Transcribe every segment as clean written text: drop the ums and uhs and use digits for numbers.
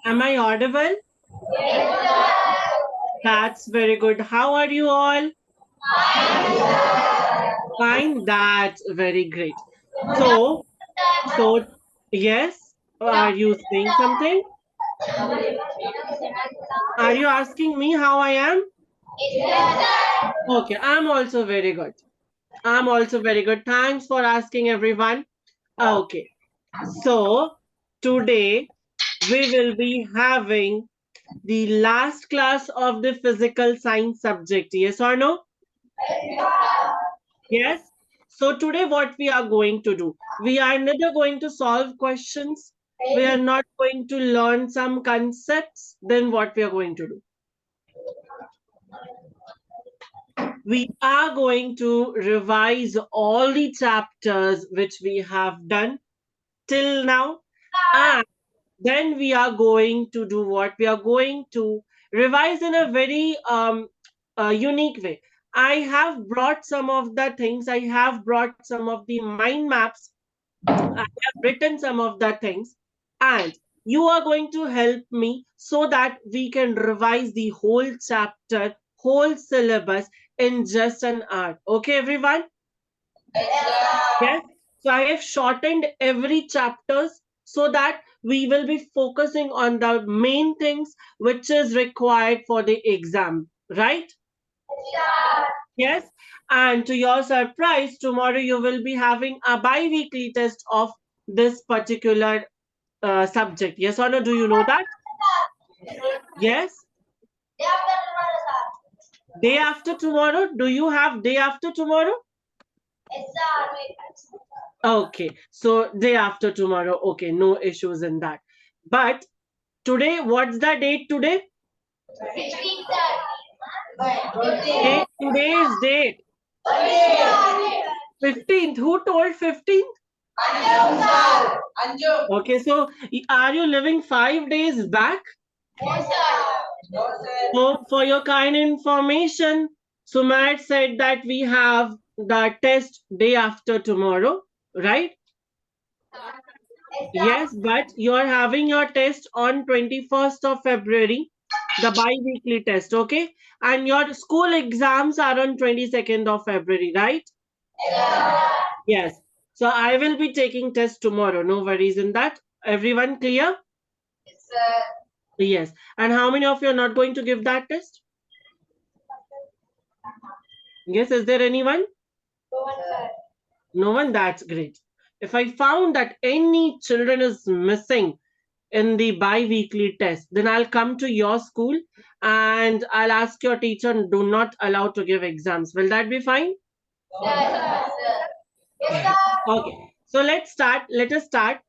Am I audible? That's very good. How are you all? Fine. That's very great. So, so yes. Are you saying something? Are you asking me how I am? Okay, I'm also very good. I'm also very good. Thanks for asking, everyone. Okay, so today we will be having the last class of the physical science subject. Yes or no? Yes. So today what we are going to do, we are neither going to solve questions, we are not going to learn some concepts, then what we are going to do? We are going to revise all the chapters which we have done till now, and then we are going to do what? We are going to revise in a very unique way. I have brought some of the things, I have brought some of the mind maps, I have written some of the things, and you are going to help me so that we can revise the whole chapter, whole syllabus in just an hour. Okay, everyone? Yes. So I have shortened every chapters so that we will be focusing on the main things which is required for the exam, right? Yes. And to your surprise, tomorrow you will be having a bi-weekly test of this particular subject. Yes or no? Do you know that? Yes. Day after tomorrow. Do you have day after tomorrow? Okay. So day after tomorrow. Okay. No issues in that. But today, what's the date today? Today's date. 15th. Who told 15th? Okay. So are you living 5 days back? So, for your kind information, Sumit said that we have the test day after tomorrow, right? Yes, but you are having your test on 21st of February, the bi-weekly test, okay? And your school exams are on 22nd of February, right? Yes. So I will be taking test tomorrow. No worries in that. Everyone clear? Yes. And how many of you are not going to give that test? Yes, is there anyone? No one, that's great. If I found that any children is missing in the bi-weekly test, then I'll come to your school and I'll ask your teacher do not allow to give exams. Will that be fine? Okay. So let's start. Let us start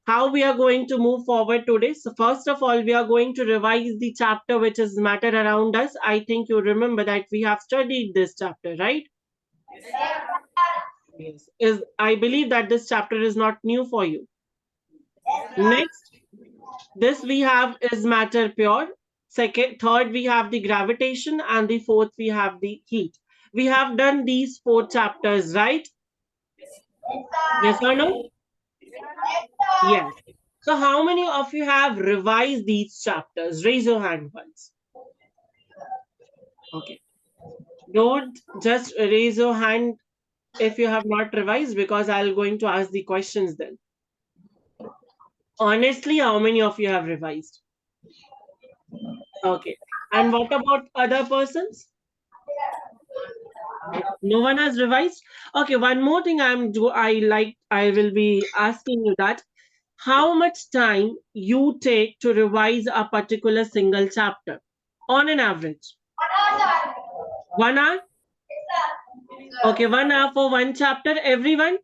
how we are going to move forward today. So first of all, we are going to revise the chapter which is matter around us. I think you remember that we have studied this chapter, right? Yes. Is I believe that this chapter is not new for you. Next, this we have is matter pure. Second, third, we have the gravitation, and the fourth, we have the heat. We have done these four chapters, right? Yes or no? Yes. So, how many of you have revised these chapters? Raise your hand once. Okay. Don't just raise your hand if you have not revised because I'll going to ask the questions then. Honestly, how many of you have revised? Okay. And what about other persons? No one has revised. Okay, one more thing I will be asking you that how much time you take to revise a particular single chapter on an average? 1 hour? Okay, 1 hour for one chapter, everyone?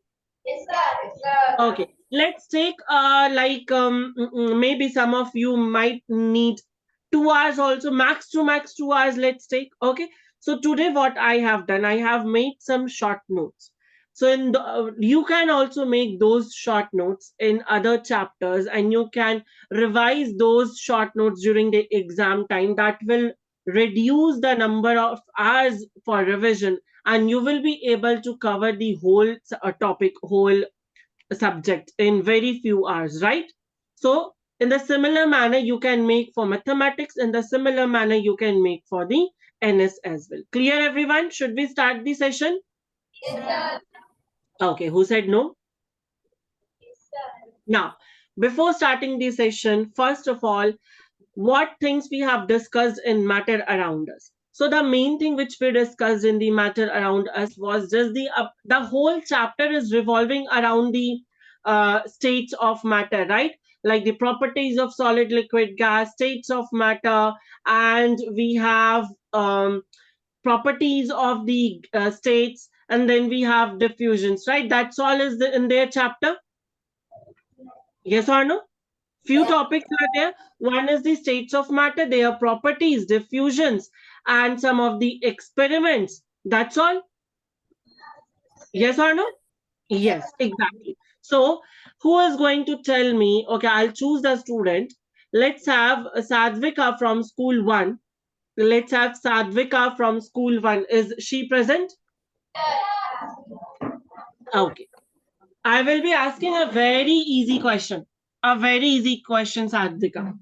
Okay, let's take maybe some of you might need 2 hours also, max to max 2 hours, let's take. Okay, so today what I have done, I have made some short notes. So you can also make those short notes in other chapters and you can revise those short notes during the exam time. That will reduce the number of hours for revision and you will be able to cover the whole topic, whole subject in very few hours, right? So In the similar manner, you can make for mathematics. In the similar manner, you can make for the NS as well. Clear, everyone? Should we start the session? Yes, Okay, who said no? sir. Now, before starting the session, first of all, what things we have discussed in matter around us. So the main thing which we discussed in the matter around us was just the whole chapter is revolving around the states of matter, right? Like the properties of solid, liquid, gas, states of matter, and we have properties of the states, and then we have diffusions, right? That's all is in their chapter. Yes or no? Few Yes, topics are there. One is the states of matter, their properties, diffusions, and some of the experiments. That's all. Yes or no? Yes, exactly. So, who is going to tell me? Okay, I'll choose the student. Let's have Sadvika from school one. Let's have Sadvika from school one. Is she present? Okay. I will be asking a very easy question. A very easy question, Sadvika.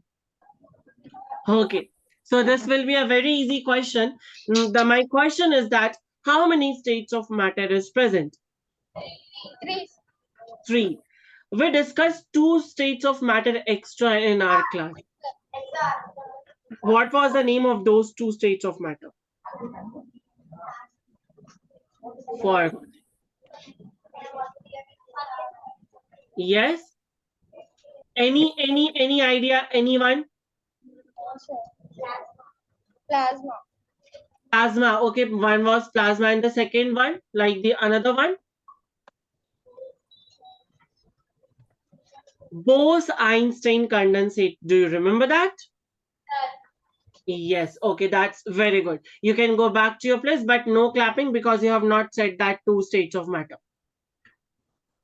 Okay. So this will be a very easy question. My question is that how many states of matter is present? three. Three. We discussed two states of matter extra in our class. Yes, sir. What was the name of those two states of matter? For yes. Any idea? Anyone? Also, plasma. Plasma. Okay, one was plasma, and the second one, like the another one, Bose-Einstein condensate. Do you remember that? Yes, okay, that's very good. You can go back to your place, but no clapping because you have not said that two states of matter.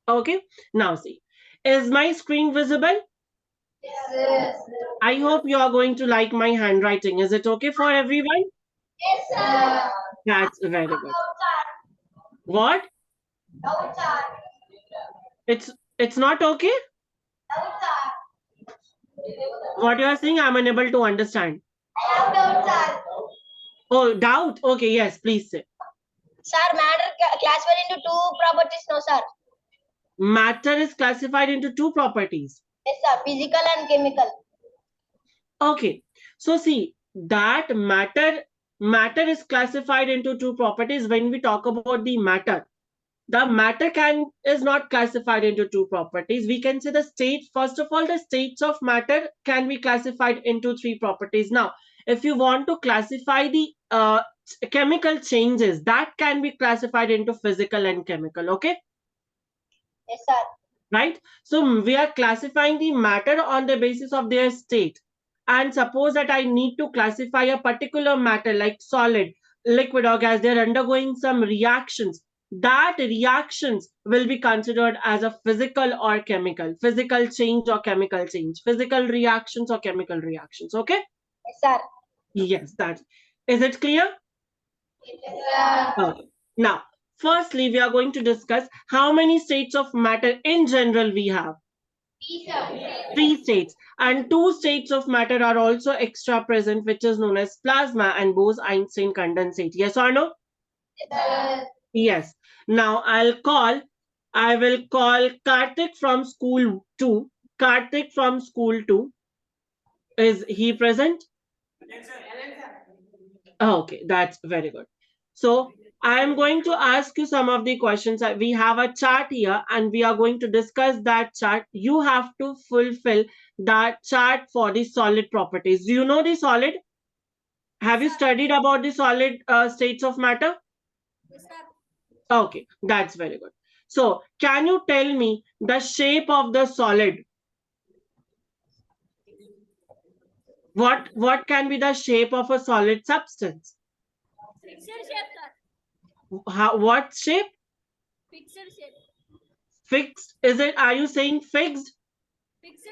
Okay, now see. Is my screen visible? Yes, I hope you are going to like my handwriting. Is it okay for everyone? yes, sir. That's very good. What? It's not okay? What you are saying, I'm unable to understand. Oh, doubt. Okay, yes, please say. Sir, matter classified into two properties, no, sir. Matter is classified into two properties. Yes, sir. Physical and chemical. Okay, so see that matter is classified into two properties. When we talk about the matter can is not classified into two properties. We can say the state. First of all, the states of matter can be classified into three properties. Now, if you want to classify the chemical changes, that can be classified into physical and chemical. Okay, Yes, sir. right? So we are classifying the matter on the basis of their state. And suppose that I need to classify a particular matter like solid, liquid, or gas, they're undergoing some reactions. That reactions will be considered as a physical change or chemical change, physical reactions or chemical reactions. Okay? Yes, sir. Yes, that is it clear? Yes, sir. Okay. Now, firstly, we are going to discuss how many states of matter in general we have. Yes, sir. Three states, and two states of matter are also extra present, which is known as plasma and Bose-Einstein condensate. Yes or no? Yes, Yes. Now I will call Karthik from school 2. Karthik from school 2. Is he present? Okay, that's very good. So I am going to ask you some of the questions. We have a chart here and we are going to discuss that chart. You have to fulfill that chart for the solid properties. Do you know the solid? Have you studied about the solid states of matter? sir. Okay, that's very good. So can you tell me the shape of the solid? What can be the shape of a solid substance? Fixed shape, sir. What shape? Fixed shape. Fixed? Is it? Are you saying fixed? Fixed, sir.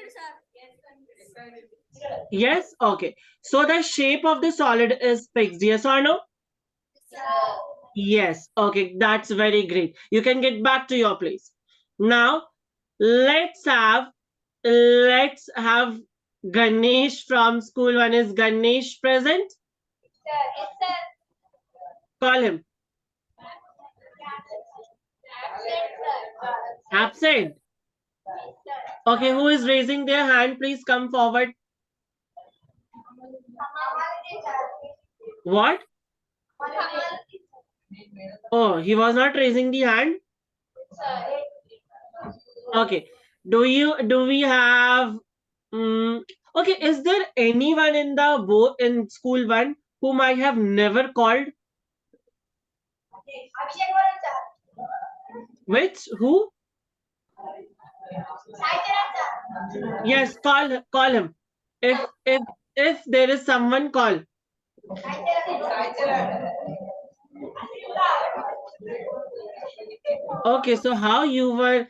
Yes, Yes. Okay. So the shape of the solid is fixed. Yes or no? sir. Yes. Okay. That's very great. You can get back to your place. Now let's have let's have Ganesh from school 1. Is Ganesh present? Call him. Absent. Okay, who is raising their hand? Please come forward. What? Oh, he was not raising the hand. Okay. Do we have okay, is there anyone in the in school 1 who might have never called? Which? Who? Yes, call him. If there is someone, call. Okay, so how you were?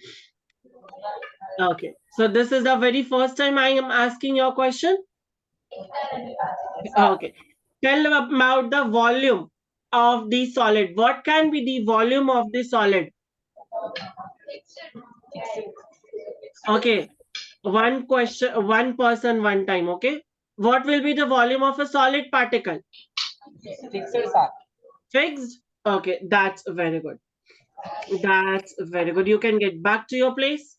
Okay, so this is the very first time I am asking your question. Okay, tell about the volume of the solid. What can be the volume of the solid? Okay, one question, one person, one time. Okay, what will be the volume of a solid particle? Fixed, sir. Fixed. Okay, that's very good. That's very good. You can get back to your place.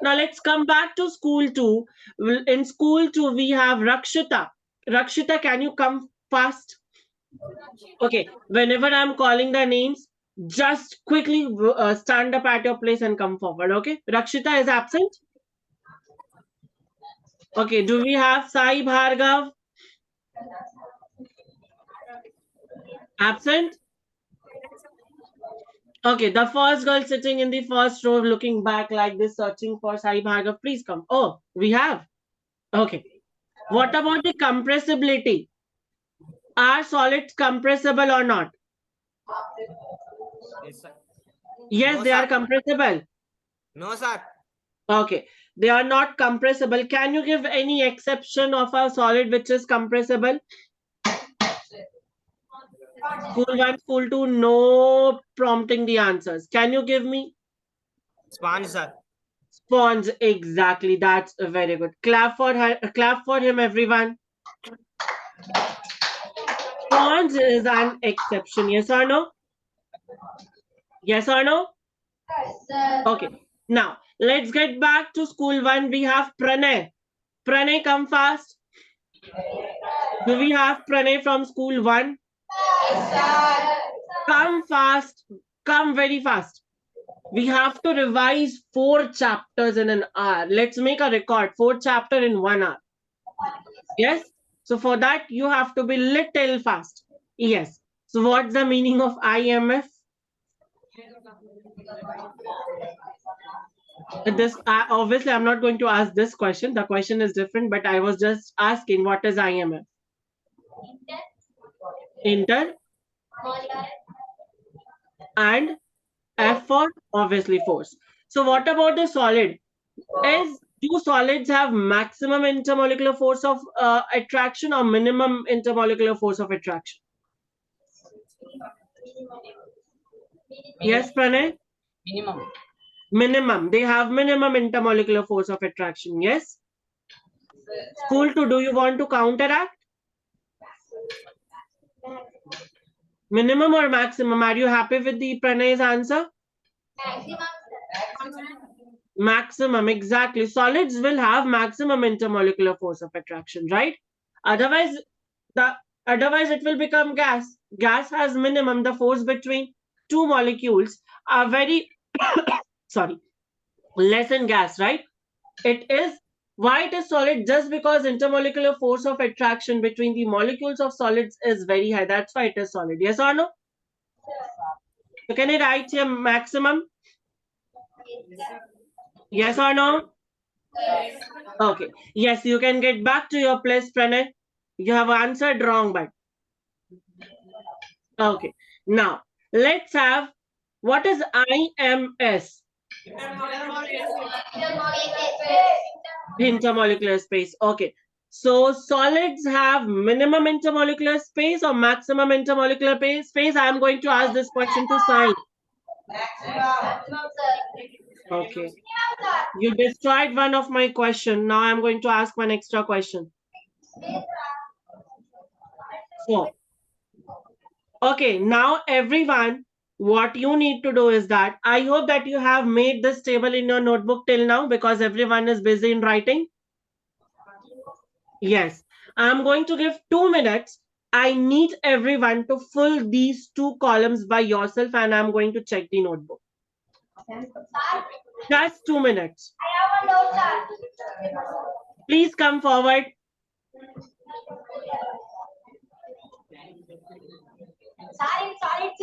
Now let's come back to school 2. In school 2, we have Rakshita. Rakshita, can you come fast? Okay, whenever I'm calling the names, just quickly stand up at your place and come forward. Okay, Rakshita is absent. Okay, do we have Sai Bhargav? Absent. Okay, the first girl sitting in the first row looking back like this, searching for Sai Bhargav. Please come. Oh, we have. Okay. What about the compressibility? Are solids compressible or not? Yes, sir. Yes, No, they are sir. compressible. No, sir. Okay, they are not compressible. Can you give any exception of a solid which is compressible? School 1, school 2, no prompting the answers. Can you give me? Sponge, sir. Sponge, exactly. That's very good. Clap for her. Clap for him, everyone. Sponge is an exception. Yes or no? Yes or no? Okay. Now let's get back to school 1. We have Pranay. Pranay, come fast. Do we have Pranay from school 1? Come fast. Come very fast. We have to revise 4 chapters in an hour. Let's make a record. 4 chapter in 1 hour. Yes. So for that you have to be little fast. Yes. So what's the meaning of IMF? This obviously I'm not going to ask this question. The question is different, but I was just asking what is IMF? Inter and F for obviously force. So what about the solid? Do solids have maximum intermolecular force of attraction or minimum intermolecular force of attraction? Yes, Pranay? Minimum. Minimum. They have minimum intermolecular force of attraction. Yes. School 2, do you want to counteract? Minimum or maximum? Are you happy with the Pranay's answer? Maximum, exactly. Solids will have maximum intermolecular force of attraction, right? Otherwise, the otherwise it will become gas. Gas has minimum. The force between two molecules are very sorry, less than gas, right? It is why it is solid just because intermolecular force of attraction between the molecules of solids is very high. That's why it is solid. Yes or no? So can I write here maximum? Yes or no? Okay. Yes, you can get back to your place, Pranay. You have answered wrong, but okay. Now let's have what is IMS? Intermolecular space. Okay. So solids have minimum intermolecular space or maximum intermolecular space. I am going to ask this question to Sai. Okay. You destroyed one of my question. Now I'm going to ask one extra question. So, okay, now everyone, what you need to do is that I hope that you have made this table in your notebook till now because everyone is busy in writing. Yes, I'm going to give 2 minutes. I need everyone to fill these two columns by yourself and I'm going to check the notebook. Just 2 minutes. I have one doubt, sir. Please come forward. Sir, in solids,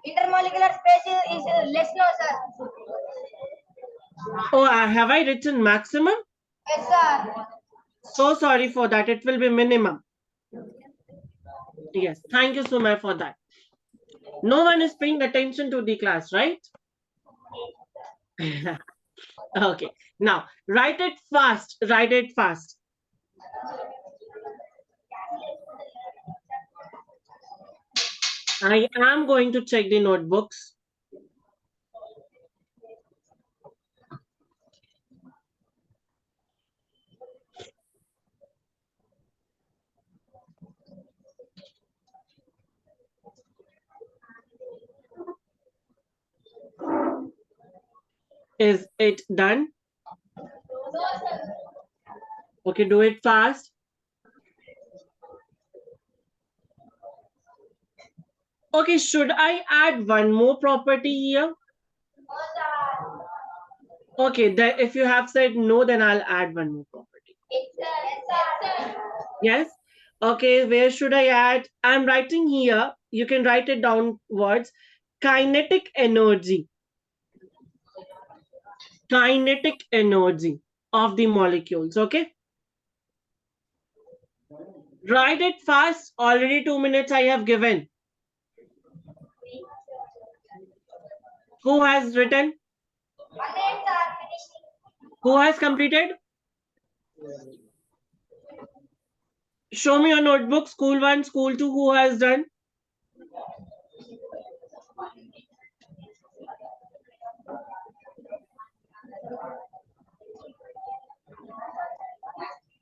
intermolecular space is less now, sir. Oh, have I written maximum? Yes, sir. So sorry for that. It will be minimum. Yes, thank you so much for that. No one is paying attention to the class, right? Okay, now write it fast. Write it fast. I am going to check the notebooks. Is it done? Okay, do it fast. Okay, should I add one more property here? Okay, if you have said no, then I'll add one more property. Yes? Okay, where should I add? I'm writing here. You can write it downwards. Kinetic energy. Kinetic energy of the molecules. Okay? Write it fast. Already 2 minutes I have given. Who has written? Who has completed? Show me your notebook. School 1, School 2. Who has done?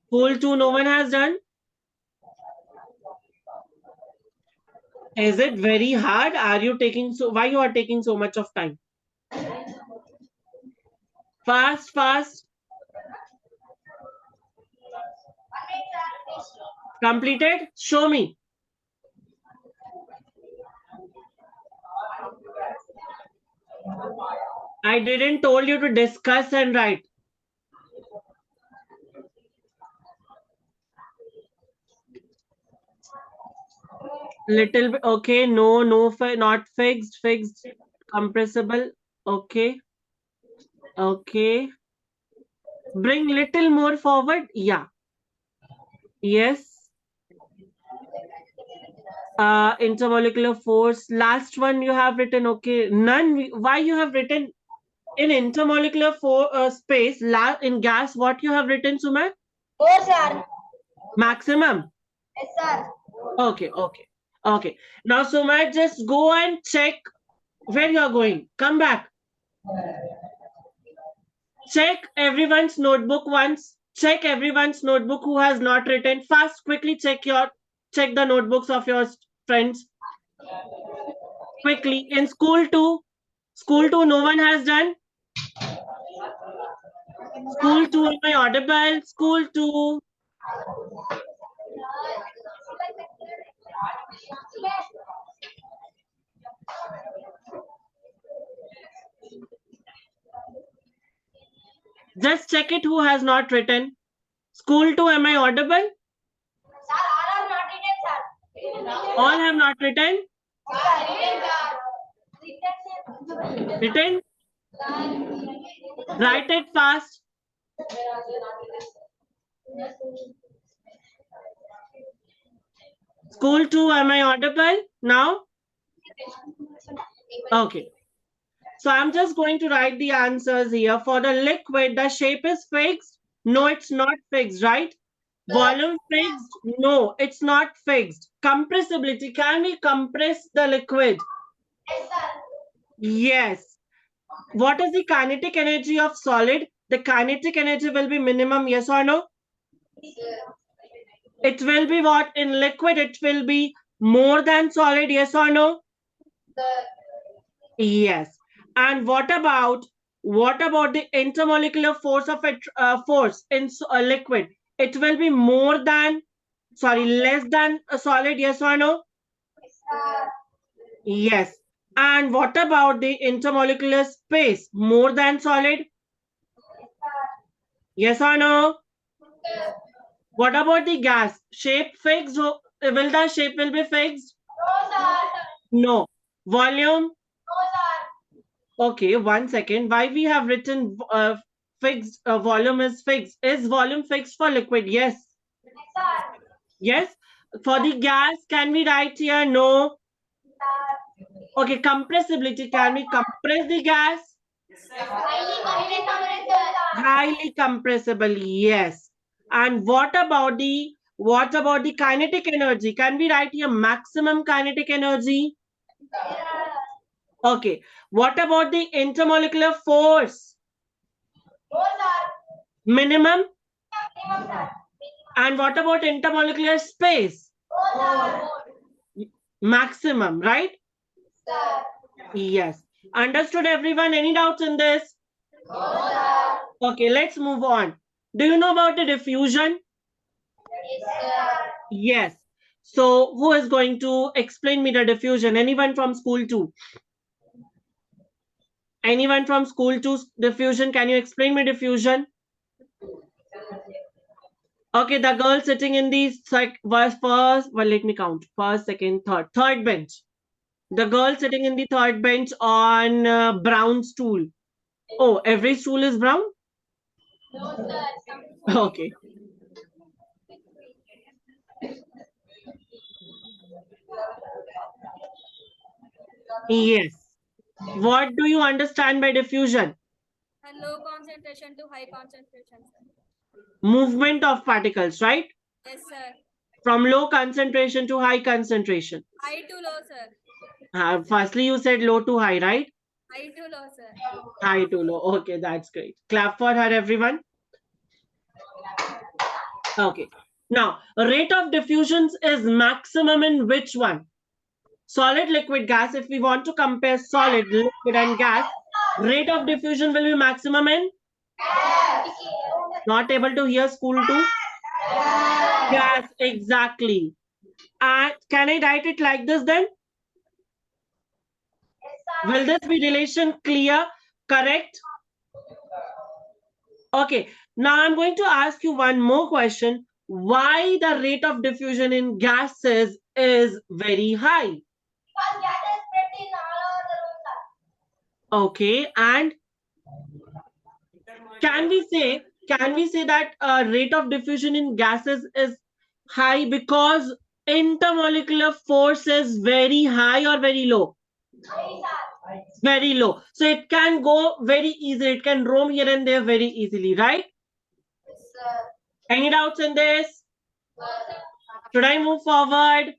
School 2, no one has done? Is it very hard? Are you taking why you are taking so much of time? Fast, fast. Completed? Show me. I didn't told you to discuss and write. Little bit. Okay, no, no, not fixed, fixed, compressible. Okay, okay. Bring little more forward. Yeah. Yes. Intermolecular force. Last one you have written. Okay. None. Why you have written in intermolecular space? In gas, what you have written, Suma? 4, sir. Maximum. Yes, sir. Okay, okay, okay. Now, Suma, just go and check where you are going. Come back. Check everyone's notebook once. Check everyone's notebook who has not written. Fast, quickly check the notebooks of your friends. Quickly. In school 2. School 2, no one has done. School 2, am I audible? School 2. Just check it who has not written. School 2, am I audible? Sir, all are not written, sir. All have not written. Written? Write it fast. School 2, am I audible now? Okay. So I'm just going to write the answers here. For the liquid, the shape is fixed. No, it's not fixed, right? Volume fixed. No, it's not fixed. Compressibility. Can we compress the liquid? Yes, sir. Yes. What is the kinetic energy of solid? the kinetic energy will be minimum, yes or no? It will be what? In liquid, it will be more than solid, yes or no? Yes. And what about the intermolecular force of it, force in liquid? It will be more than, sorry, less than a solid, yes or no? Yes. And what about the intermolecular space? More than solid? Yes or no? What about the gas? Shape fixed? Will the shape will be fixed? No. Volume? Okay, 1 second. Why we have written fixed, volume is fixed? Is volume fixed for liquid? Yes. Yes. For the gas, can we write here? No. Okay, compressibility. Can we compress the gas? Highly compressible. Yes. And what about the kinetic energy? Can we write here maximum kinetic energy? Okay. What about the intermolecular force? Minimum. And what about intermolecular space? Maximum, right? Yes. Understood, everyone? Any doubts in this? Okay, let's move on. Do you know about the diffusion? Yes. So, who is going to explain me the diffusion? Anyone from school 2? Anyone from school 2 diffusion? Can you explain me diffusion? Okay, the girl sitting in the was first. Well, let me count. First, second, third bench. The girl sitting in the third bench on brown stool. Oh, every stool is brown? Okay. Yes. What do you understand by diffusion? And low concentration to high concentration, sir. Movement of particles, right? Yes, sir. From low concentration to high concentration. High to low, sir. Firstly, you said low to high, right? High to low, sir. High to low. Okay, that's great. Clap for her, everyone. Okay. Now, rate of diffusions is maximum in which one? Solid, liquid, gas. If we want to compare solid, liquid, and gas, rate of diffusion will be maximum in? Not able to hear school 2? Gas, exactly. And can I write it like this then? Will this be relation clear? Correct? Okay. Now I'm going to ask you one more question. Why the rate of diffusion in gases is very high? Okay. And can we say that rate of diffusion in gases is high because intermolecular force is very high or very low? Very low. So it can go very easily. It can roam here and there very easily, right? Any doubts in this? Should I move forward?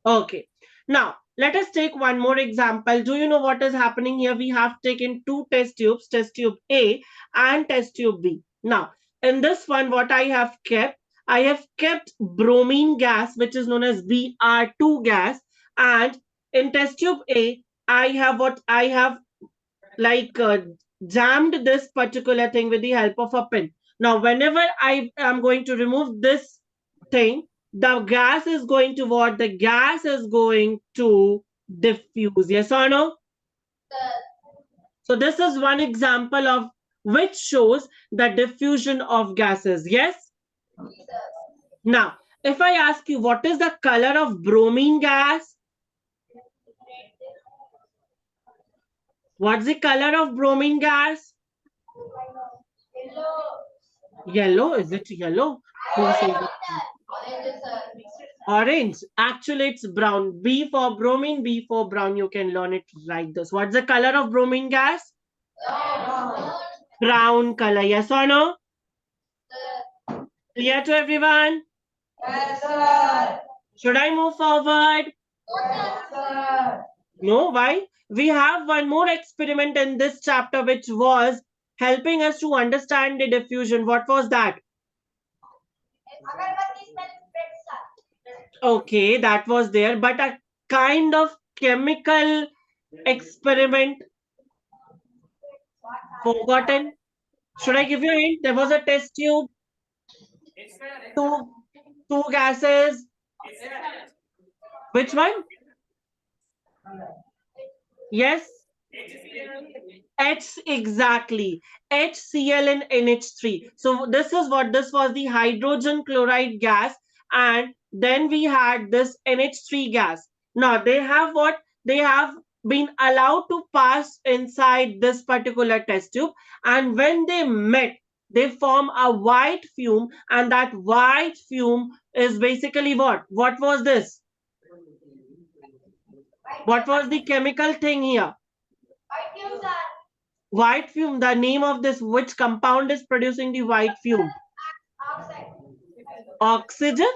Okay. Now, let us take one more example. Do you know what is happening here? We have taken two test tubes, test tube A and test tube B. Now, in this one, what I have kept bromine gas, which is known as Br2 gas. And in test tube A, I have like jammed this particular thing with the help of a pin. Now, whenever I am going to remove this thing, the gas is going to what? The gas is going to diffuse. Yes or no? So this is one example of which shows the diffusion of gases. Yes? Now, if I ask you what is the color of bromine gas? What's the color of bromine gas? Yellow? Is it yellow? Who says it? Orange. Actually, it's brown. B for bromine, B for brown. You can learn it like this. What's the color of bromine gas? Brown color. Yes or no? Clear to everyone? Yes, sir. Should I move forward? Yes, sir. No, why? We have one more experiment in this chapter, which was helping us to understand the diffusion. What was that? Agarbatti smell spreads, sir. Okay, that was there, but a kind of chemical experiment forgotten. Should I give you a hint? There was a test tube, two two gases. Which one? Yes, H exactly. HCl and NH3. So this was the hydrogen chloride gas, and then we had this NH3 gas. Now they have what? They have been allowed to pass inside this particular test tube, and when they met, they form a white fume, and that white fume is basically what? What was this? What was the chemical thing here? White fumes, sir. White fume, the name of this, which compound is producing the white fume? Oxide. Oxygen?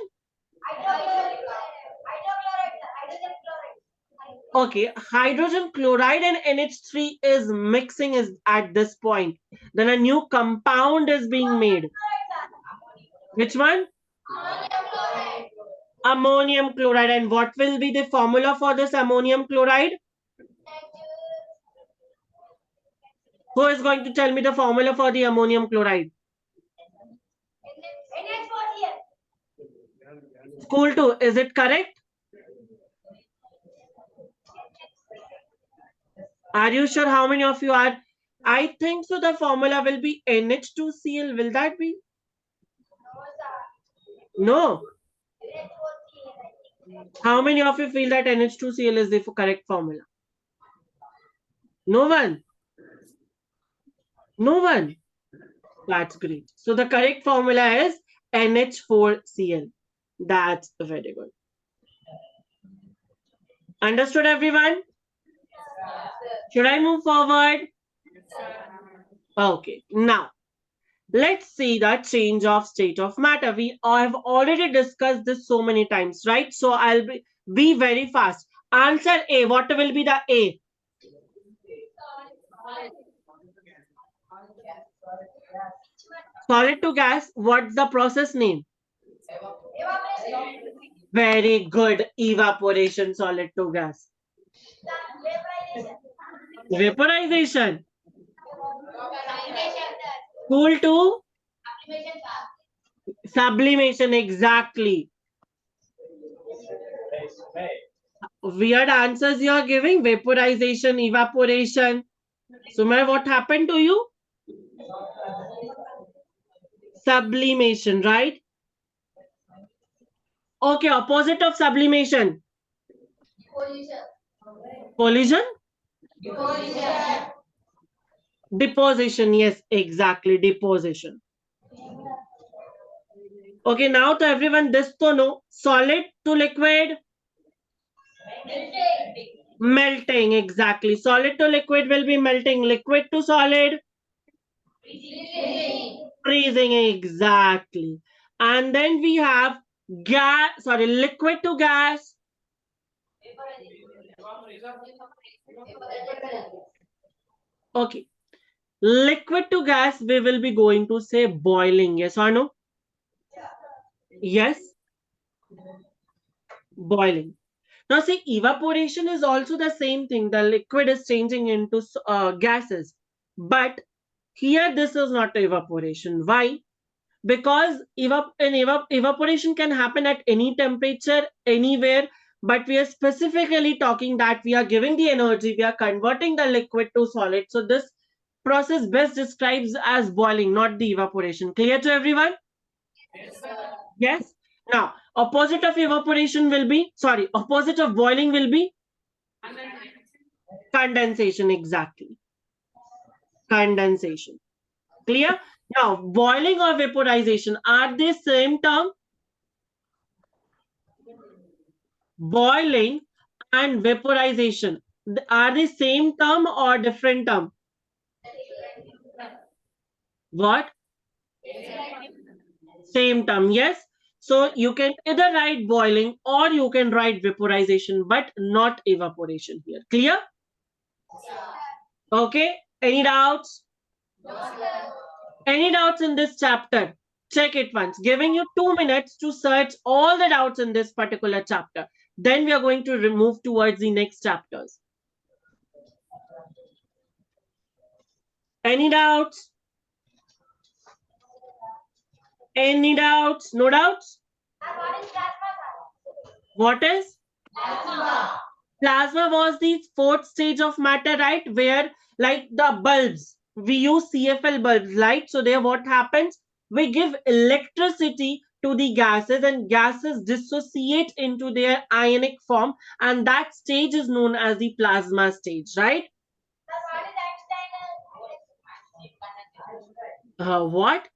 Hydrochloride. Hydrochloride, sir. Hydrogen chloride. Okay, hydrogen chloride and NH3 is mixing is at this point. Then a new compound is being made. Which one? Ammonium chloride. Ammonium chloride. And what will be the formula for this ammonium chloride? Who is going to tell me the formula for the ammonium chloride? NH4Cl. School 2, is it correct? Are you sure how many of you are? I think so the formula will be NH2Cl. Will that be? No. How many of you feel that NH2Cl is the correct formula? No one. No one. That's great. So the correct formula is NH4Cl. That's very good. Understood, everyone? Should I move forward? Okay. Now, let's see the change of state of matter. We have already discussed this so many times, right? So I'll be very fast. Answer A. What will be the A? Solid to gas. What's the process name? Evaporation. Very good. Evaporation, solid to gas. Vaporization. Vaporization. Sublimation. Cool to Sublimation, sir. sublimation. Exactly. Weird answers you are giving. Vaporization, evaporation. Sumaya, what happened to you? Sublimation, right? Okay, opposite of sublimation. Deposition. Collision? Deposition. Deposition, yes, exactly, deposition. Okay, now to everyone, this to know. Solid to liquid? Melting, exactly. Solid to liquid will be melting. Liquid to solid? Freezing, exactly. And then we have liquid to gas. Okay. Liquid to gas, we will be going to say boiling. Yes or no? Yes. Boiling. Now see, evaporation is also the same thing. The liquid is changing into gases. But here this is not evaporation. Why? Because evaporation can happen at any temperature, anywhere. But we are specifically talking that we are giving the energy, we are converting the liquid to solid. So this process best describes as boiling, not the evaporation. Clear to everyone? Yes. Now, opposite of evaporation will be, sorry, opposite of boiling will be condensation. Exactly. Condensation. Clear? Now, boiling or vaporization, are they same term? Boiling and vaporization, are they same term or different term? What? Same term, yes. So you can either write boiling or you can write vaporization, but not evaporation here. Clear? Okay. Any doubts? Any doubts in this chapter? Check it once. Giving you 2 minutes to search all the doubts in this particular chapter. Then we are going to move towards the next chapters. Any doubts? Any doubts? No doubts? What is? Plasma was the fourth stage of matter, right? Where, like the bulbs, we use CFL bulbs, right? So there what happens? We give electricity to the gases and gases dissociate into their ionic form, and that stage is known as the plasma stage, right? What?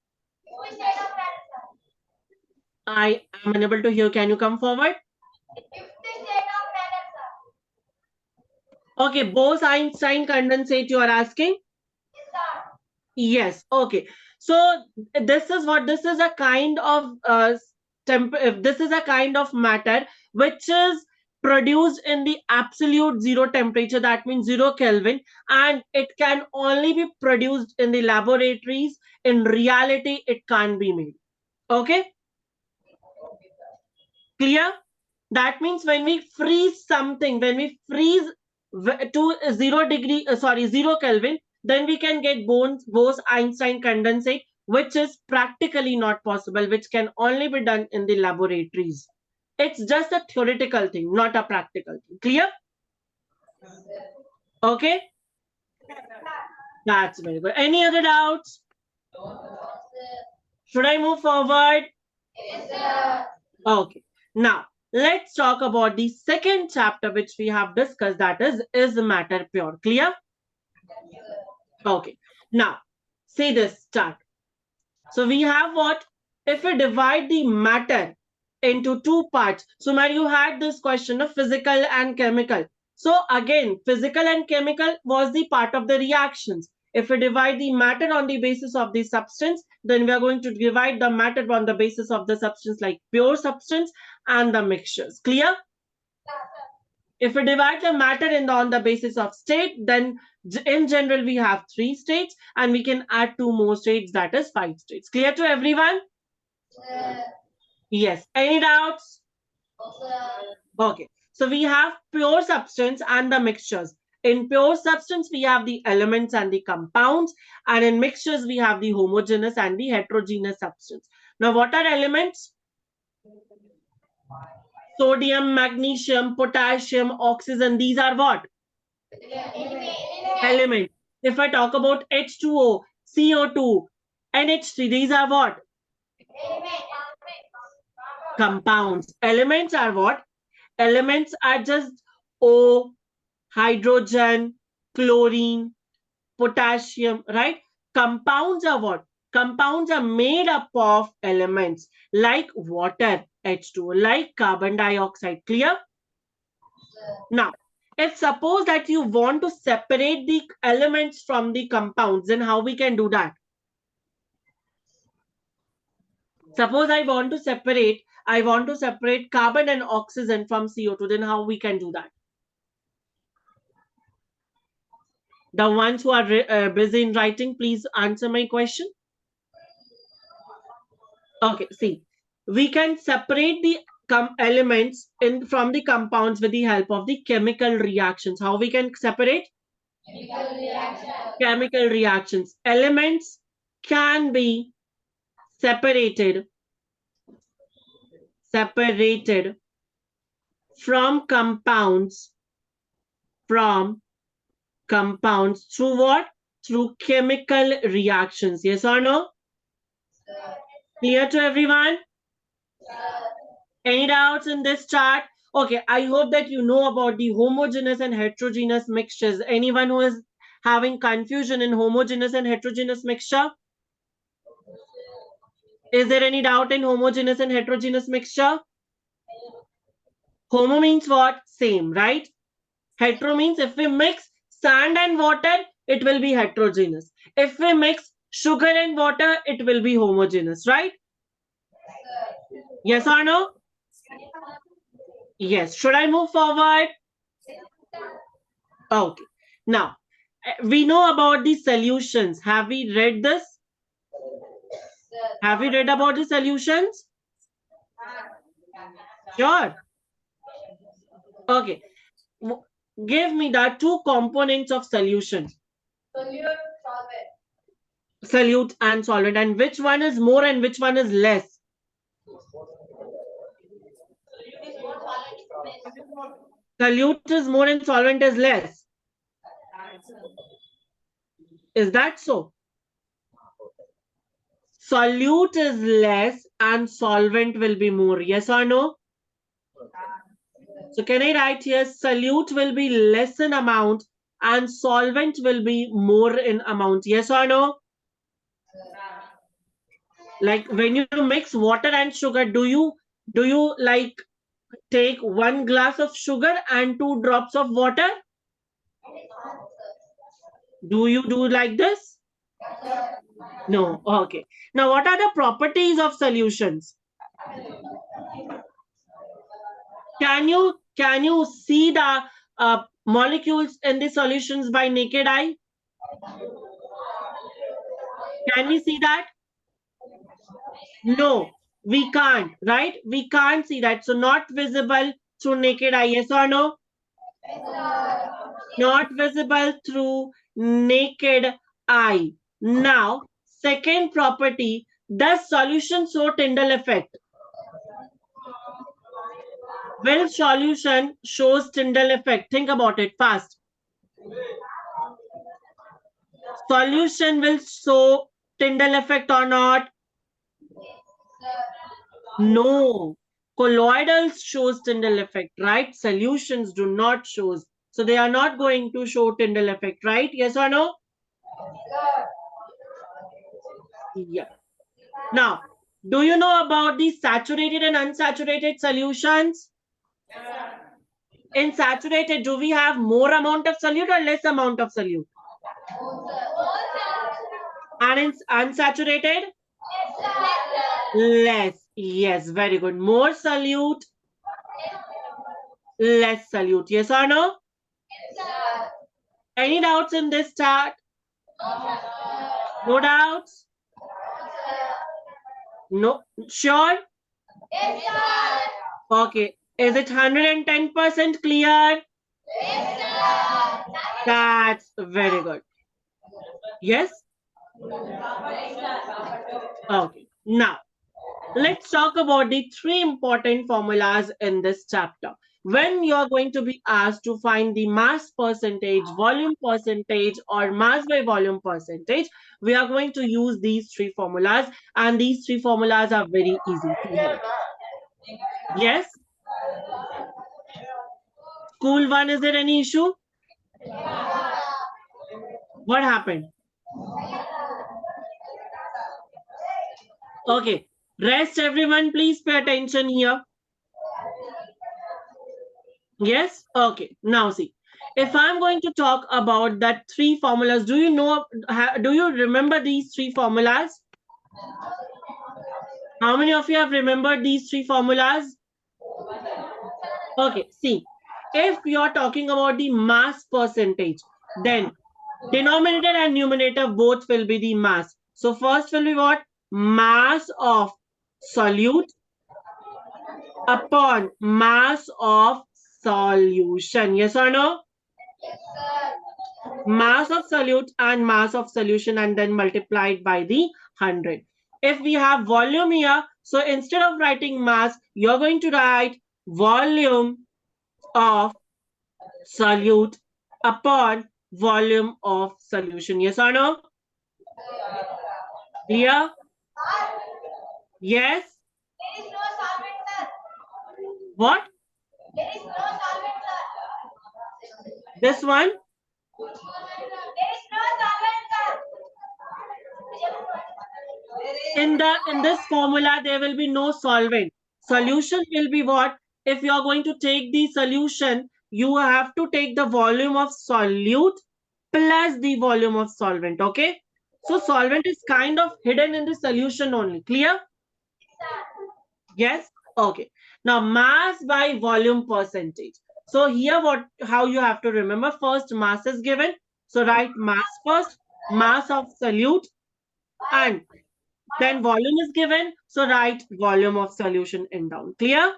I am unable to hear. Can you come forward? Okay, Bose-Einstein condensate you are asking? Yes. Okay. So this is a kind of this is a kind of matter which is produced in the absolute zero temperature, that means 0 Kelvin, and it can only be produced in the laboratories. In reality, it can't be made. Okay, clear? That means when we freeze something, when we freeze to 0 degree, 0 Kelvin, then we can get Bose-Einstein condensate, which is practically not possible, which can only be done in the laboratories. It's just a theoretical thing, not a practical thing. Clear? Okay, that's very good. Any other doubts? Should I move forward? Okay. Now, let's talk about the second chapter which we have discussed, that is matter pure? Clear? Okay. Now, see this chart. So we have what? If we divide the matter into two parts. So now you had this question of physical and chemical. So again, physical and chemical was the part of the reactions. If we divide the matter on the basis of the substance, then we are going to divide the matter on the basis of the substance, like pure substance and the mixtures. Clear? If we divide the matter on the basis of state, then in general we have 3 states, and we can add 2 more states, that is 5 states. Clear to everyone? Yes. Any doubts? Okay. So we have pure substance and the mixtures. In pure substance, we have the elements and the compounds, and in mixtures, we have the homogeneous and the heterogeneous substance. Now, what are elements? Sodium, magnesium, potassium, oxygen. These are what? Elements. If I talk about H2O, CO2, NH3, these are what? Compounds. Elements are what? Elements are just O, hydrogen, chlorine, potassium, right? Compounds are what? Compounds are made up of elements like water, H2O, like carbon dioxide. Clear? Now, if suppose that you want to separate the elements from the compounds, then how we can do that? Suppose I want to separate carbon and oxygen from CO2, then how we can do that? The ones who are busy in writing, please answer my question. Okay, see, we can separate the elements from the compounds with the help of the chemical reactions. How we can separate? Chemical reactions. Elements can be separated from compounds through what? Through chemical reactions. Yes or no? Clear to everyone? Any doubts in this chart? Okay, I hope that you know about the homogeneous and heterogeneous mixtures. Anyone who is having confusion in homogeneous and heterogeneous mixture? Is there any doubt in homogeneous and heterogeneous mixture? Homo means what? Same, right? Hetero means if we mix sand and water, it will be heterogeneous. If we mix sugar and water, it will be homogeneous, right? Yes or no? Yes. Should I move forward? Okay. Now, we know about the solutions. Have we read this? Have we read about the solutions? Sure. Okay. Give me the two components of solution. Solute, solvent. Solute and solvent. And which one is more and which one is less? Solute is more and solvent is less. Is that so? Solute is less and solvent will be more. Yes or no? So can I write here solute will be less in amount and solvent will be more in amount. Yes or no? Like when you mix water and sugar, do you like take 1 glass of sugar and 2 drops of water? Do you do like this? No. Okay. Now what are the properties of solutions? Can you see the molecules in the solutions by naked eye? Can we see that? No, we can't, right? We can't see that. So not visible through naked eye. Yes or no? Not visible through naked eye. Now, second property, does solution show Tyndall effect? Will solution shows Tyndall effect? Think about it fast. Solution will show Tyndall effect or not? No. Colloidals shows Tyndall effect, right? Solutions do not shows. So they are not going to show Tyndall effect, right? Yes or no? Yeah. Now, do you know about the saturated and unsaturated solutions? In saturated, do we have more amount of solute or less amount of solute? And in unsaturated? Less. Yes, very good. More solute, less solute. Yes or no? Any doubts in this chart? No doubts? No. Sure? Okay. Is it 110% clear? That's very good. Yes? Okay. Now, let's talk about the three important formulas in this chapter. When you're going to be asked to find the mass percentage, volume percentage, or mass by volume percentage, we are going to use these three formulas, and these three formulas are very easy to learn. Yes? School one, is there any issue? What happened? Okay. Rest everyone, please pay attention here. Yes? Okay. Now see. If I'm going to talk about that three formulas, do you know, do you remember these three formulas? How many of you have remembered these three formulas? Okay, see. If you're talking about the mass percentage, then denominator and numerator both will be the mass. So first will be what? Mass of solute upon mass of solution. Yes or no? Mass of solute and mass of solution and then multiplied by the 100. If we have volume here, so instead of writing mass, you're going to write volume of solute upon volume of solution. Yes or no? Clear? Yes? There is no solvent, sir. What? There is no solvent, sir. This one? There is no solvent, sir. In this formula, there will be no solvent. Solution will be what? If you are going to take the solution, you have to take the volume of solute plus the volume of solvent. Okay? So solvent is kind of hidden in the solution only. Clear? Yes? Okay. Now mass by volume percentage. So here how you have to remember, first mass is given, So write mass first, mass of solute, and then volume is given. So write volume of solution in down. Clear?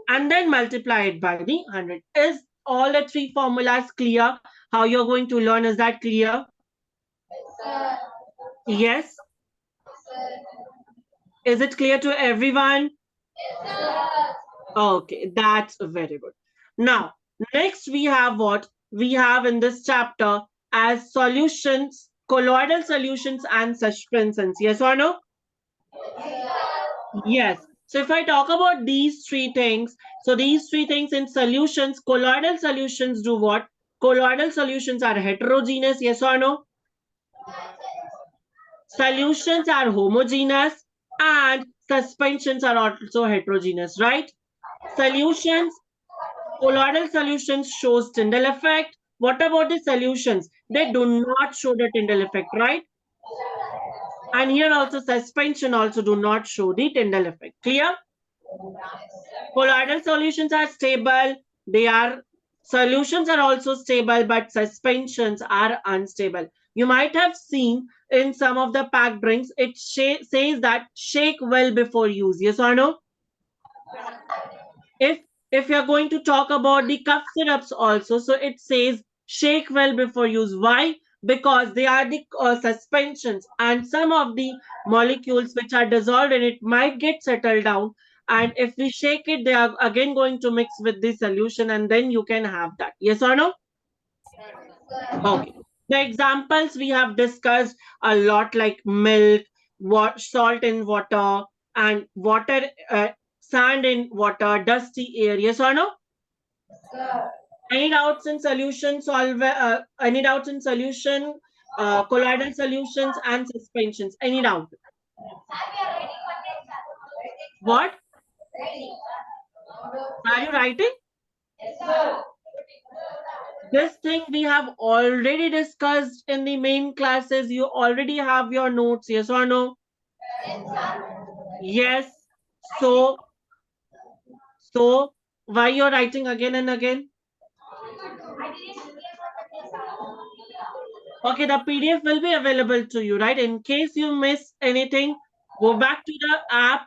And then multiply it by the 100. Is all the three formulas clear? How you're going to learn, is that clear? Yes. Is it clear to everyone? Okay, that's very good. Now, next we have what we have in this chapter as solutions, colloidal solutions and suspensions. Yes or no? Yes. So if I talk about these three things, so these three things in solutions, colloidal solutions do what? Colloidal solutions are heterogeneous. Yes or no? Solutions are homogeneous and suspensions are also heterogeneous, right? Solutions, colloidal solutions shows Tyndall effect. What about the solutions? They do not show the Tyndall effect, right? And here also suspension also do not show the Tyndall effect. Clear? Colloidal solutions are stable. They are solutions are also stable, but suspensions are unstable. You might have seen in some of the packed drinks, it says that shake well before use. Yes or no? if if you're going to talk about the cough syrups also, so it says shake well before use. Why? Because they are the suspensions, and some of the molecules which are dissolved in it might get settled down, and if we shake it, they are again going to mix with the solution, and then you can have that. Yes or no? Okay. The examples we have discussed a lot, like milk, what salt in water, and water, sand in water, dusty air. Yes or no? Any doubts in solution solve? Any doubts in solution? Colloidal solutions and suspensions. Any doubt? What are you writing? This thing we have already discussed in the main classes. You already have your notes. Yes or no? Yes. So, so why you're writing again and again? Okay, the PDF will be available to you, right? In case you miss anything, go back to the app,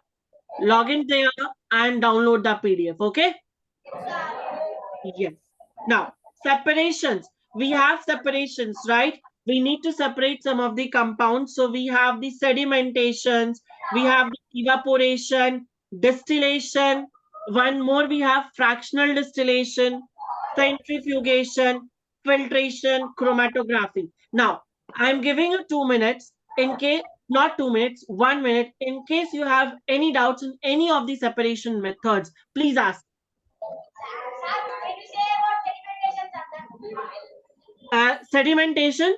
log in there, and download the PDF. Okay? Yes. Now, separations. We have separations, right? We need to separate some of the compounds. So we have the sedimentations, we have the evaporation, distillation. One more, we have fractional distillation, centrifugation, filtration, chromatography. Now, I'm giving you 2 minutes in case, not 2 minutes, 1 minute. In case you have any doubts in any of the separation methods, please ask. Sedimentation.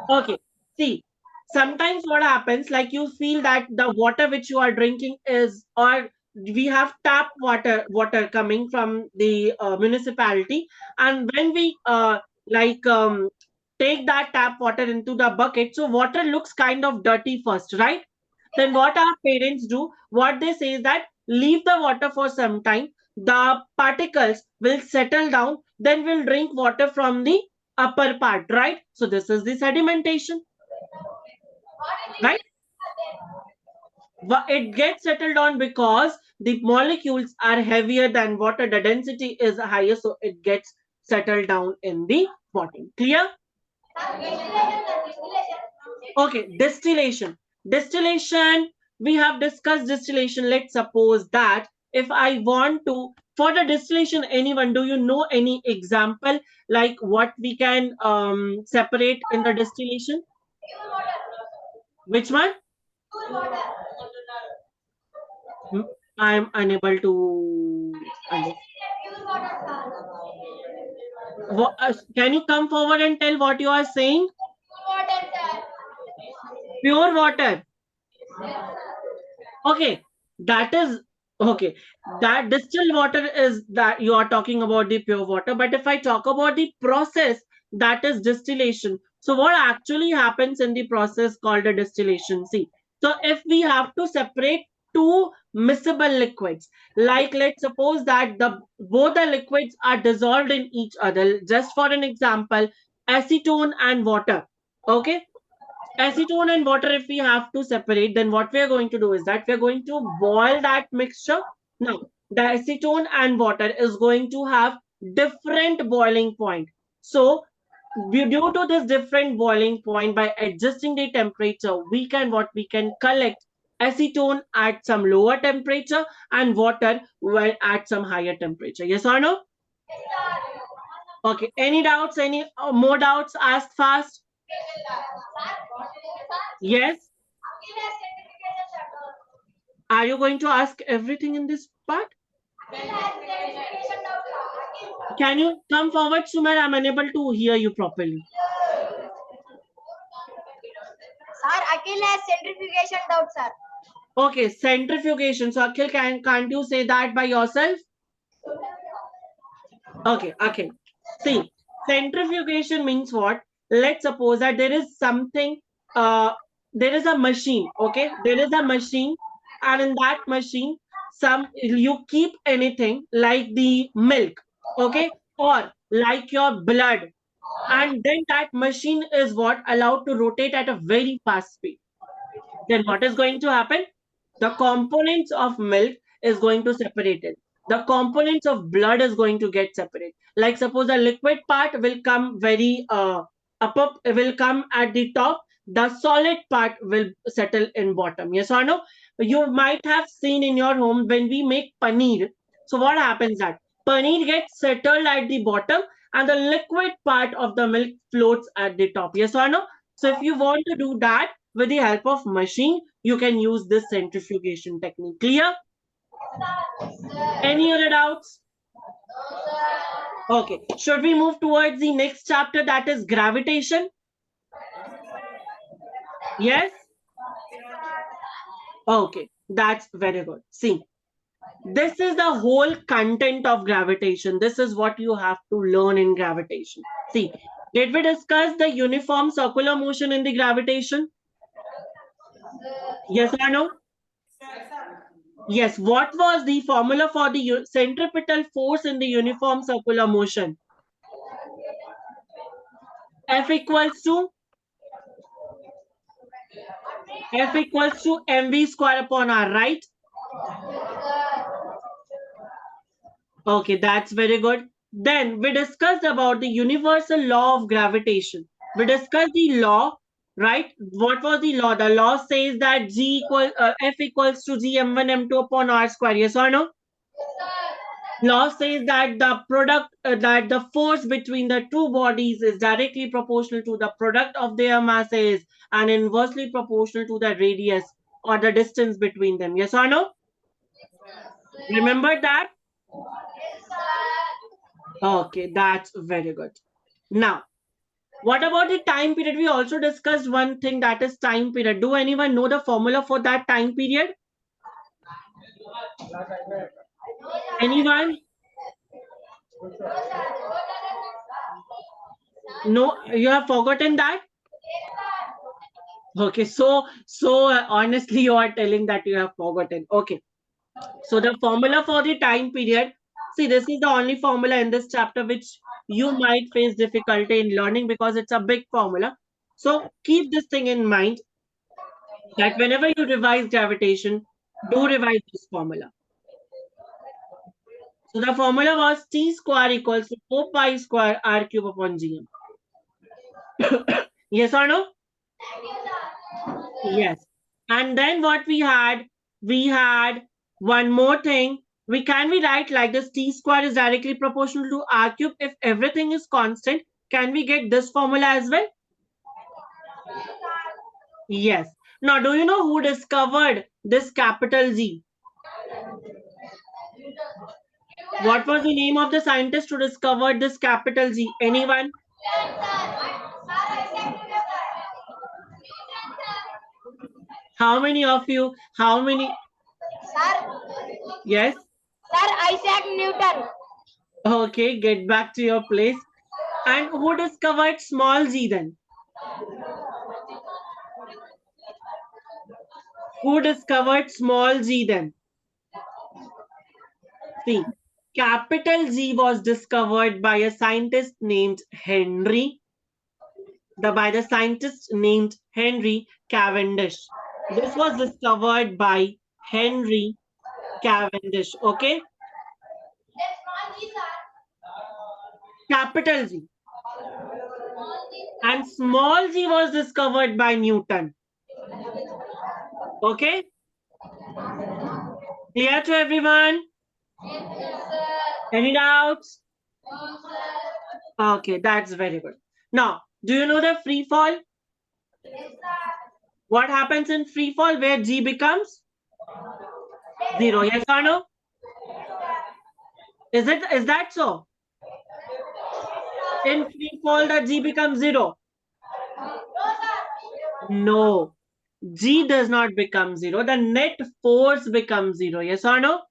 Okay. See, sometimes what happens, like you feel that the water which you are drinking is, or we have tap water coming from the municipality, and when we take that tap water into the bucket, so water looks kind of dirty first, right? Then what our parents do, what they say is that leave the water for some time, the particles will settle down, then we'll drink water from the upper part, right? So this is the sedimentation, right? It gets settled on because the molecules are heavier than water, the density is higher, so it gets settled down in the bottom. Clear? Okay, distillation. Distillation, we have discussed distillation. Let's suppose that if I want to, for the distillation, anyone, do you know any example like what we can separate in the distillation? Which one? I'm unable to understand. Can you come forward and tell what you are saying? Pure water. Okay, that is okay. That distilled water is that you are talking about the pure water. But if I talk about the process, that is distillation. So what actually happens in the process called a distillation? See, so if we have to separate two miscible liquids. Like let's suppose that both the liquids are dissolved in each other. Just for an example, acetone and water. Okay, acetone and water, if we have to separate, then what we are going to do is that we are going to boil that mixture. Now, the acetone and water is going to have different boiling point. So, due to this different boiling point, by adjusting the temperature, we can collect acetone at some lower temperature and water well at some higher temperature. Yes or no? Okay. Any doubts? Any more doubts? Ask fast. Yes. Are you going to ask everything in this part? Can you come forward, Sumer? I'm unable to hear you properly. Sir, Akhil has centrifugation doubt, sir. Okay, centrifugation. So, Akhil, can't you say that by yourself? Okay, okay. See, centrifugation means what? Let's suppose that there is something, there is a machine, okay? There is a machine, and in that machine, you keep anything like the milk, okay? Or like your blood, and then that machine is what allowed to rotate at a very fast speed. Then what is going to happen? The components of milk is going to separate it. The components of blood is going to get separate. Like suppose the liquid part will come very up, will come at the top. The solid part will settle in bottom. Yes or no? You might have seen in your home when we make paneer. So what happens that paneer gets settled at the bottom and the liquid part of the milk floats at the top. Yes or no? So if you want to do that with the help of machine, you can use this centrifugation technique. Clear? Any other doubts? Okay. Should we move towards the next chapter, that is gravitation? Yes? Okay. That's very good. See, this is the whole content of gravitation. This is what you have to learn in gravitation. See, did we discuss the uniform circular motion in the gravitation? Yes or no? Yes. What was the formula for the centripetal force in the uniform circular motion? F equals to mv square upon r, right? Okay, that's very good. Then we discussed about the universal law of gravitation. We discussed the law, right? What was the law? The law says that F equals to g m1 m2 upon r square. Yes or no? Law says that the product that the force between the two bodies is directly proportional to the product of their masses and inversely proportional to the radius or the distance between them. Yes or no? Remember that? Okay, that's very good. Now, what about the time period? We also discussed one thing, that is time period. Do anyone know the formula for that time period? Anyone? No, you have forgotten that? Okay, so honestly, you are telling that you have forgotten. Okay, so the formula for the time period. See, this is the only formula in this chapter which you might face difficulty in learning because it's a big formula. So keep this thing in mind that whenever you revise gravitation, do revise this formula. So the formula was T square equals to 4 pi square r cube upon gm. Yes or no? Yes. And then what we had one more thing. We write like this: T square is directly proportional to r cube. If everything is constant, can we get this formula as well? Yes. Now, do you know who discovered this capital Z? What was the name of the scientist who discovered this capital Z? Anyone? How many of you? How many? Sir, Yes. Sir Isaac Newton. Okay, get back to your place. And who discovered small z then? Who discovered small g then? See, capital G was discovered by a scientist named Henry, by the scientist named Henry Cavendish. This was discovered by Henry Cavendish. Okay, Then small g, sir. capital G. Small g. And small g was discovered by Newton. Okay, clear to everyone? Yes, sir. Any doubts? No, sir. Okay, that's very good. Now, do you know the free fall? Yes, sir. What happens in free fall where g becomes 0? Yes or no? Is that so? In free fall, the g becomes 0. No, sir. No, g does not become 0. The net force becomes 0. Yes or no?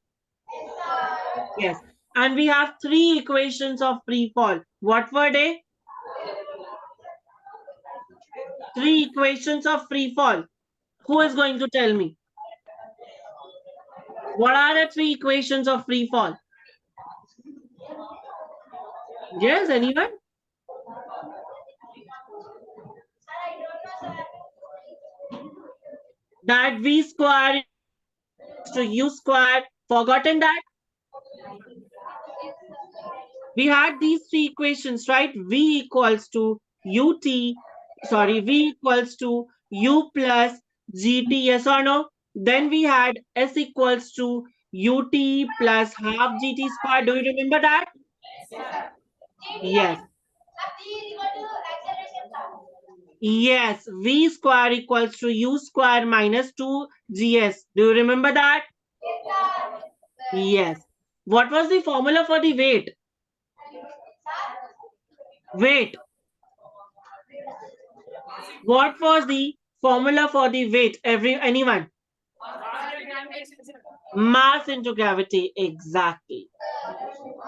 Yes, sir. Yes. And we have three equations of free fall. What were they? Three equations of free fall. Who is going to tell me? What are the three equations of free fall? Yes, anyone? Sir, I don't know, sir. That v square to u square. Forgotten that? We had these three equations, right? V equals to ut, sorry, V equals to u plus gt, yes or no? Then we had s equals to ut plus half gt square. Do you remember that? Yes. Sir, G is equal to acceleration, sir. Yes, v square equals to u square minus 2gs. Do you remember that? Yes, sir. Yes. What was the formula for the weight? Weight. What was the formula for the weight? Anyone? Mass into gravity. Exactly.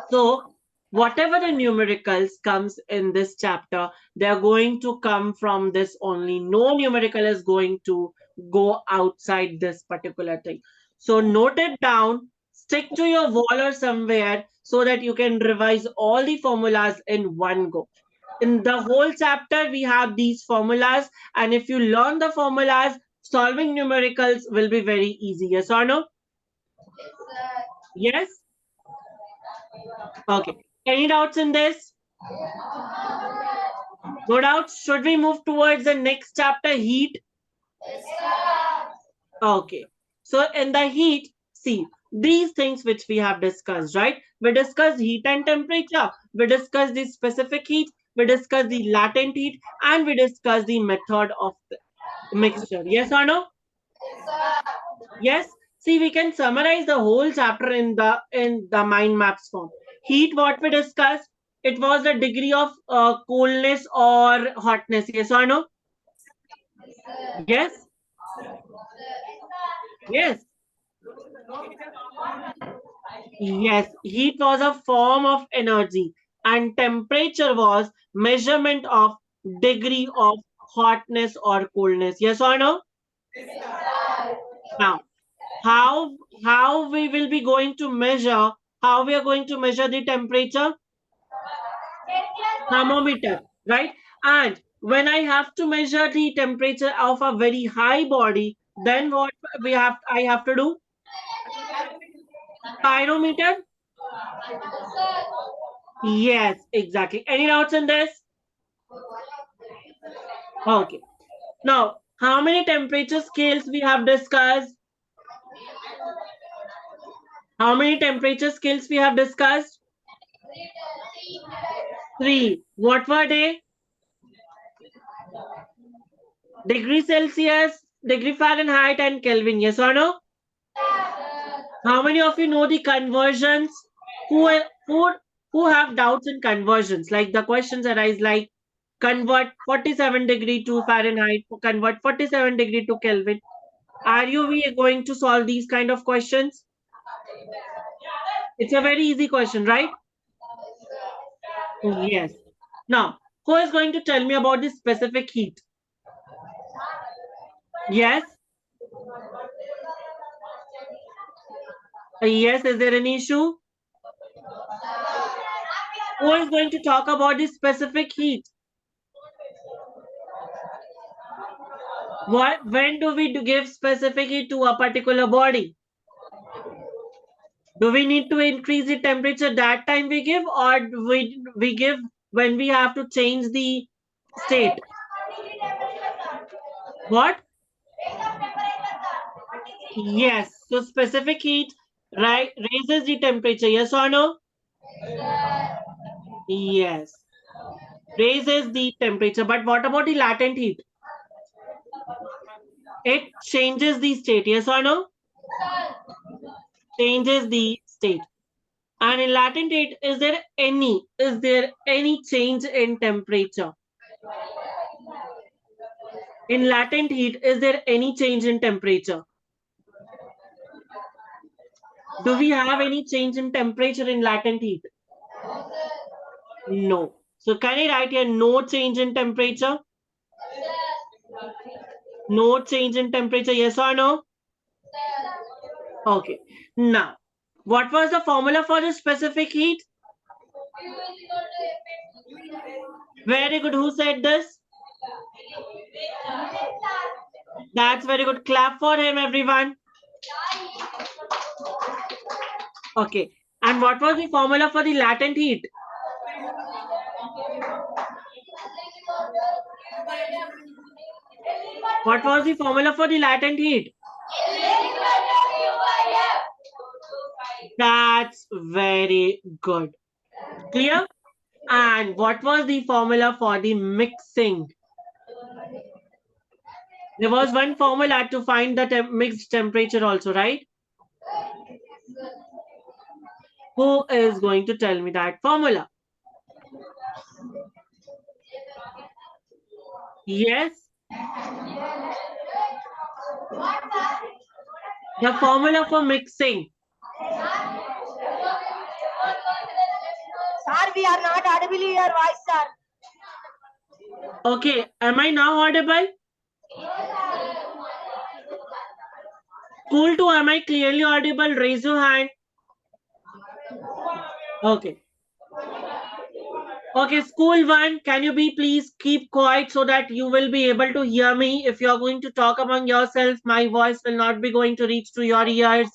So whatever the numericals comes in this chapter, they are going to come from this only. No numerical is going to go outside this particular thing. So note it down, stick to your wall or somewhere so that you can revise all the formulas in one go. In the whole chapter, we have these formulas, and if you learn the formulas, solving numericals will be very easy. Yes or no? Yes? Okay. Any doubts in this? No doubts. Should we move towards the next chapter, heat? Okay. So in the heat, see, these things which we have discussed, right? We discussed heat and temperature. We discussed the specific heat. We discussed the latent heat. And we discussed the method of the mixture. Yes or no? Yes. See, we can summarize the whole chapter in the mind maps form. Heat, what we discussed, it was the degree of coolness or hotness. Yes or no? Yes. Yes. Yes. Heat was a form of energy, and temperature was measurement of degree of hotness or coolness. Yes or no? Now, how we will be going to measure? How we are going to measure the temperature? Thermometer, right? And when I have to measure the temperature of a very high body, then what I have to do? Pyrometer? Yes, exactly. Any doubts in this? Okay. Now, how many temperature scales we have discussed? How many temperature scales we have discussed? Three. What were they? Degree Celsius, degree Fahrenheit, and Kelvin. Yes or no? How many of you know the conversions? Who who who have doubts in conversions? Like the questions arise like convert 47 degree to Fahrenheit, convert 47 degree to Kelvin. Are you we going to solve these kind of questions? It's a very easy question, right? Yes. Now, who is going to tell me about the specific heat? Yes. Yes, is there any issue? Who is going to talk about the specific heat? What, when do we give specific heat to a particular body? Do we need to increase the temperature that time we give, or we give when we have to change the state? What? Yes. So specific heat, right, raises the temperature. Yes or no? Yes. Raises the temperature. But what about the latent heat? It changes the state. Yes or no? Changes the state. And in latent heat, is there any change in temperature? In latent heat, is there any change in temperature? Do we have any change in temperature in latent heat? No. So can I write here no change in temperature? No change in temperature, yes or no? Okay. Now, what was the formula for the specific heat? Very good. Who said this? That's very good. Clap for him, everyone. Okay. And what was the formula for the latent heat? What was the formula for the latent heat? That's very good. Clear? And what was the formula for the mixing? There was one formula to find the mixed temperature also, right? Who is going to tell me that formula? Yes, the formula for mixing. Sir, we are not audible in your voice, sir. Okay, am I now audible? School 2, am I clearly audible? Raise your hand. Okay. Okay, school 1, can you be please keep quiet so that you will be able to hear me? If you are going to talk among yourself, my voice will not be going to reach to your ears.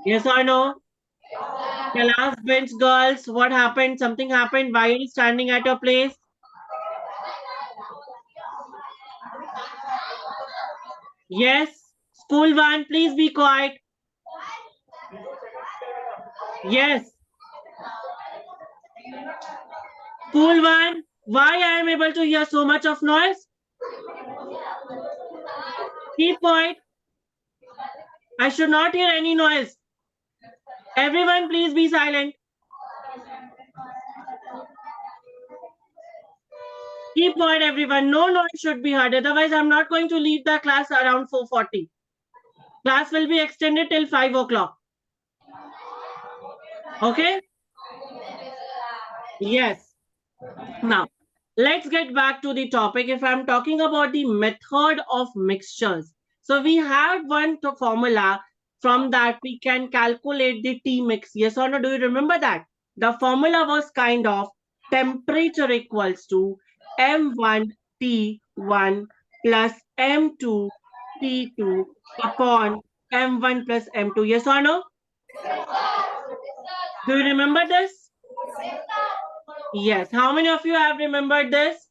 Yes or no? The last bench girls, what happened? Something happened. Why are you standing at your place? Yes. School 1, please be quiet. Yes. School 1, why I am able to hear so much of noise? Keep quiet. I should not hear any noise. Everyone, please be silent. Keep quiet, everyone. No noise should be heard. Otherwise, I'm not going to leave the class around 4:40. Class will be extended till 5 o'clock. Okay? Yes. Now, let's get back to the topic. If I'm talking about the method of mixtures, so we have one formula. From that we can calculate the T mix. Yes or no? Do you remember that? The formula was kind of temperature equals to M1 T1 plus M2 T2 upon M1 plus M2. Yes or no? Do you remember this? Yes. How many of you have remembered this?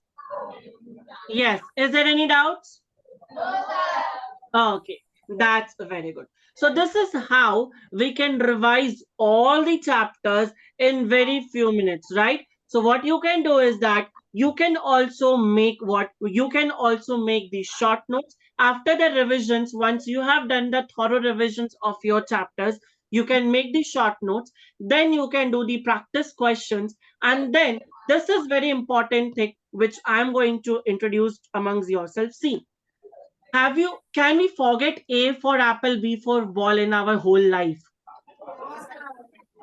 Yes. Is there any doubts? Okay, that's very good. So this is how we can revise all the chapters in very few minutes, right? So what you can do is that you can also make the short notes after the revisions. Once you have done the thorough revisions of your chapters, you can make the short notes. Then you can do the practice questions, and then this is very important thing which I'm going to introduce amongst yourself. See, can we forget A for apple, B for ball in our whole life?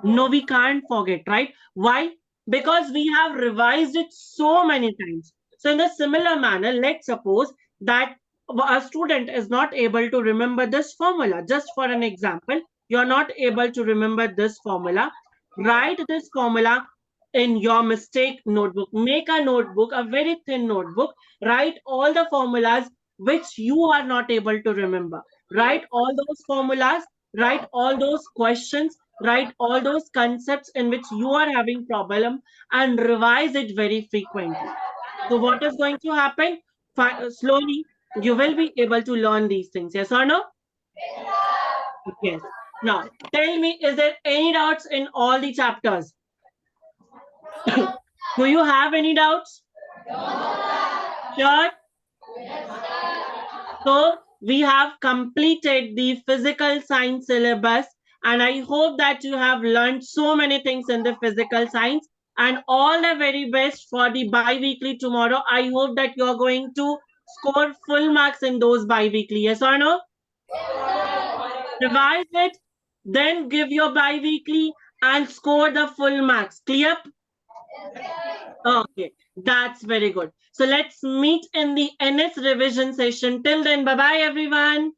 No, we can't forget, right? Why? Because we have revised it so many times. So in a similar manner, let's suppose that a student is not able to remember this formula. Just for an example, you're not able to remember this formula, write this formula in your mistake notebook. Make a notebook, a very thin notebook. Write all the formulas which you are not able to remember. Write all those formulas, write all those questions, write all those concepts in which you are having problem, and revise it very frequently. So what is going to happen? Slowly, you will be able to learn these things. Yes or no? Yes. Now, tell me, is there any doubts in all the chapters? Do you have any doubts? Sure. So, we have completed the physical science syllabus, and I hope that you have learned so many things in the physical science. And all the very best for the bi-weekly tomorrow. I hope that you are going to score full marks in those bi-weekly. Yes or no? Revise it, then give your bi-weekly and score the full marks. Clear? Okay, that's very good. So let's meet in the NS revision session. Till then, bye-bye everyone.